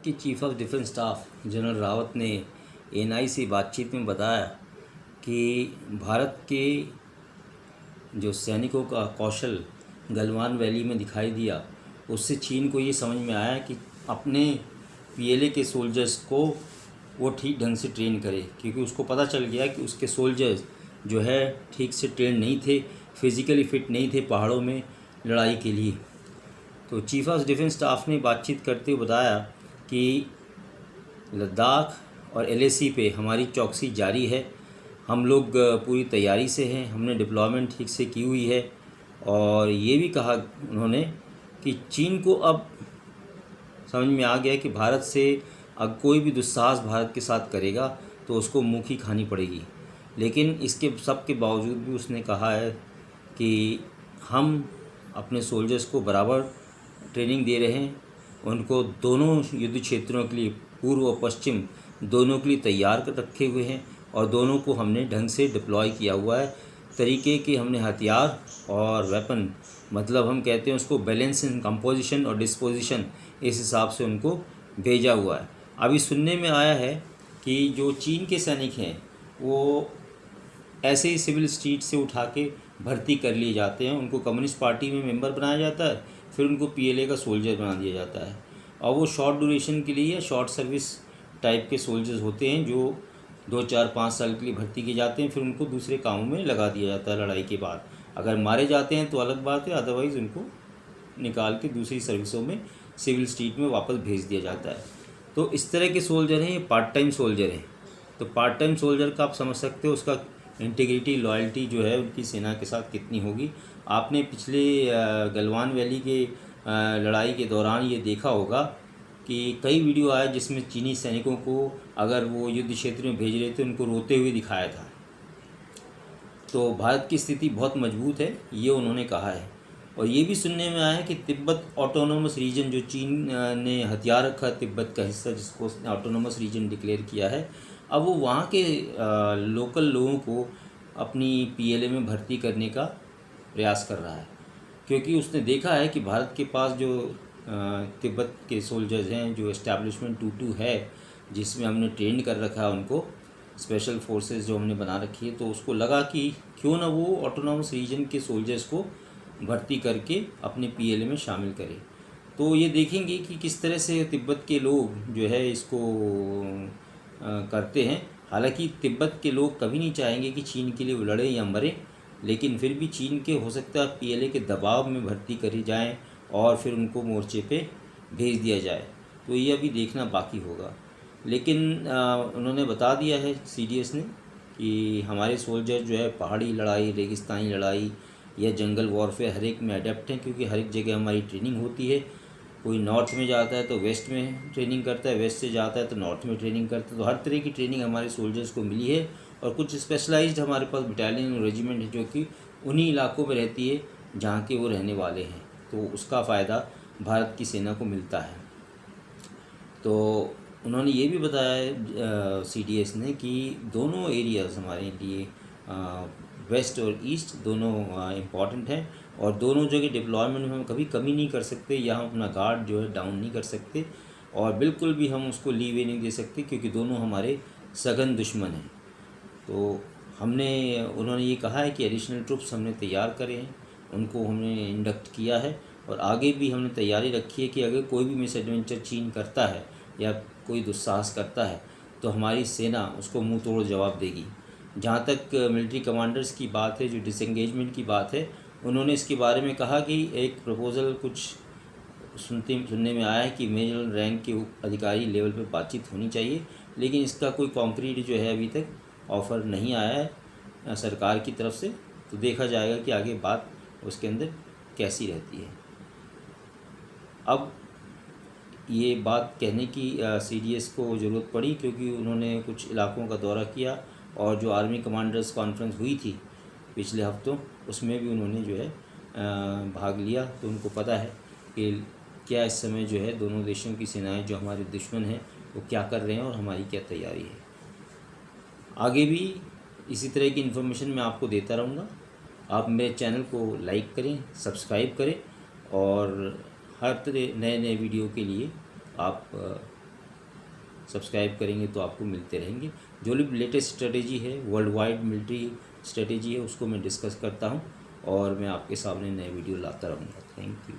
के chief of defence staff general Rawat ने ANI से बातचीत में बताया कि भारत के जो सैनिकों का कौशल गलवान वैली में दिखाई दिया, उससे चीन को ये समझ में आया कि अपने पीएलए के सोल्जर्स को वो ठीक ढंग से ट्रेन करे, क्योंकि उसको पता चल गया कि उसके सोल्जर्स जो है ठीक से ट्रेन नहीं थे, फिज़िकली फिट नहीं थे पहाड़ों में लड़ाई के लिए। तो चीफ ऑफ डिफेंस स्टाफ ने बातचीत करते हुए बताया कि लद्दाख और एलएसी पे हमारी चौकसी जारी है, हम लोग पूरी तैयारी से हैं, हमने डिप्लॉयमेंट ठीक से की हुई है। और ये भी कहा उन्होंने कि चीन को अब समझ में आ गया कि भारत से अब कोई भी दुस्साहस भारत के साथ करेगा तो उसको मुँह की खानी पड़ेगी। लेकिन इसके सब के बावजूद भी उसने कहा है कि हम अपने सोल्जर्स को बराबर ट्रेनिंग दे रहे हैं, उनको दोनों युद्ध क्षेत्रों के लिए, पूर्व और पश्चिम दोनों के लिए तैयार कर रखे हुए हैं और दोनों को हमने ढंग से डिप्लॉय किया हुआ है। तरीके के हमने हथियार और वेपन, मतलब हम कहते हैं उसको बैलेंस इन कंपोजिशन और डिस्पोजिशन, इस हिसाब से उनको भेजा हुआ है। अभी सुनने में आया है कि जो चीन के सैनिक हैं वो ऐसे ही सिविल स्ट्रीट से उठा के भर्ती कर लिए जाते हैं, उनको कम्युनिस्ट पार्टी में मेंबर बनाया जाता है, फिर उनको पीएलए का सोल्जर बना दिया जाता है। और वो शॉर्ट ड्यूरेशन के लिए या शॉर्ट सर्विस टाइप के सोल्जर्स होते हैं जो 2 4 5 साल के लिए भर्ती किए जाते हैं, फिर उनको दूसरे कामों में लगा दिया जाता है लड़ाई के बाद। अगर मारे जाते हैं तो अलग बात है, अदरवाइज़ उनको निकाल के दूसरी सर्विसों में सिविल स्ट्रीट में वापस भेज दिया जाता है। तो इस तरह के सोल्जर हैं, ये पार्ट टाइम सोल्जर हैं। तो पार्ट टाइम सोल्जर का आप समझ सकते हो उसका इंटीग्रिटी, लॉयल्टी जो है उनकी सेना के साथ कितनी होगी। आपने पिछले गलवान वैली के लड़ाई के दौरान ये देखा होगा कि कई वीडियो आए जिसमें चीनी सैनिकों को अगर वो युद्ध क्षेत्र में भेज रहे थे उनको रोते हुए दिखाया था। तो भारत की स्थिति बहुत मजबूत है, ये उन्होंने कहा है। और ये भी सुनने में आया है कि तिब्बत ऑटोनोमस रीजन, जो चीन ने हथियार रखा तिब्बत का हिस्सा, जिसको उसने ऑटोनोमस रीजन डिक्लेयर किया है, अब वो वहाँ के लोकल लोगों को अपनी पीएलए में भर्ती करने का प्रयास कर रहा है, क्योंकि उसने देखा है कि भारत के पास जो तिब्बत के सोल्जर्स हैं, जो एस्टैब्लिशमेंट 22 है जिसमें हमने ट्रेन कर रखा है उनको, स्पेशल फोर्सेस जो हमने बना रखी है, तो उसको लगा कि क्यों ना वो ऑटोनोमस रीजन के सोल्जर्स को भर्ती करके अपने पीएलए में शामिल करें। तो ये देखेंगे कि किस तरह से तिब्बत के लोग जो है इसको करते हैं। हालांकि तिब्बत के लोग कभी नहीं चाहेंगे कि चीन के लिए वो लड़े या मरे, लेकिन फिर भी चीन के हो सकता है पीएलए के दबाव में भर्ती करी जाएं और फिर उनको मोर्चे पे भेज दिया जाए। तो ये अभी देखना बाकी होगा। लेकिन उन्होंने बता दिया है सीडीएस ने कि हमारे सोल्जर जो है पहाड़ी लड़ाई, रेगिस्तानी लड़ाई या जंगल वॉरफेयर हर एक में अडेप्ट हैं, क्योंकि हर एक जगह हमारी ट्रेनिंग होती है। कोई नॉर्थ में जाता है तो वेस्ट में ट्रेनिंग करता है, वेस्ट से जाता है तो नॉर्थ में ट्रेनिंग करता है। तो हर तरह की ट्रेनिंग हमारे सोल्जर्स को मिली है। और कुछ स्पेशलाइज्ड हमारे पास बटालियन और रेजिमेंट है जो कि उन्हीं इलाकों में रहती है जहाँ के वो रहने वाले हैं, तो उसका फ़ायदा भारत की सेना को मिलता है। तो उन्होंने ये भी बताया है सीडीएस ने कि दोनों एरियाज़ हमारे लिए वेस्ट और ईस्ट दोनों इम्पॉर्टेंट हैं, और दोनों जगह डिप्लॉयमेंट में हम कभी कमी नहीं कर सकते, या हम अपना गार्ड जो है डाउन नहीं कर सकते, और बिल्कुल भी हम उसको लीवे नहीं दे सकते, क्योंकि दोनों हमारे सघन दुश्मन हैं। तो उन्होंने ये कहा है कि एडिशनल ट्रुप्स हमने तैयार करे हैं, उनको हमने इंडक्ट किया है, और आगे भी हमने तैयारी रखी है कि अगर कोई भी मिस एडवेंचर चीन करता है या कोई दुस्साहस करता है तो हमारी सेना उसको मुंह तोड़ जवाब देगी। जहाँ तक मिलिट्री कमांडर्स की बात है, जो डिसएंगेजमेंट की बात है, उन्होंने इसके बारे में कहा कि एक प्रपोज़ल कुछ सुनने में आया है कि मेजर रैंक के अधिकारी लेवल पर बातचीत होनी चाहिए, लेकिन इसका कोई कॉन्क्रीट जो है अभी तक ऑफ़र नहीं आया है सरकार की तरफ से। तो देखा जाएगा कि आगे बात उसके अंदर कैसी रहती है। अब ये बात कहने की सीडीएस को ज़रूरत पड़ी, क्योंकि उन्होंने कुछ इलाकों का दौरा किया, और जो आर्मी कमांडर्स कॉन्फ्रेंस हुई थी पिछले हफ्तों, उसमें भी उन्होंने जो है भाग लिया। तो उनको पता है कि क्या इस समय जो है दोनों देशों की सेनाएं जो हमारे दुश्मन हैं वो क्या कर रहे हैं और हमारी क्या तैयारी है। आगे भी इसी तरह की इन्फॉर्मेशन मैं आपको देता रहूँगा। आप मेरे चैनल को लाइक करें, सब्सक्राइब करें, और हर तरह नए वीडियो के लिए आप सब्सक्राइब करेंगे तो आपको मिलते रहेंगे। जो भी लेटेस्ट स्ट्रेटेजी है, वर्ल्ड वाइड मिलिट्री स्ट्रेटेजी है, उसको मैं डिस्कस करता हूँ और मैं आपके सामने नए वीडियो लाता रहूँगा। Thank you.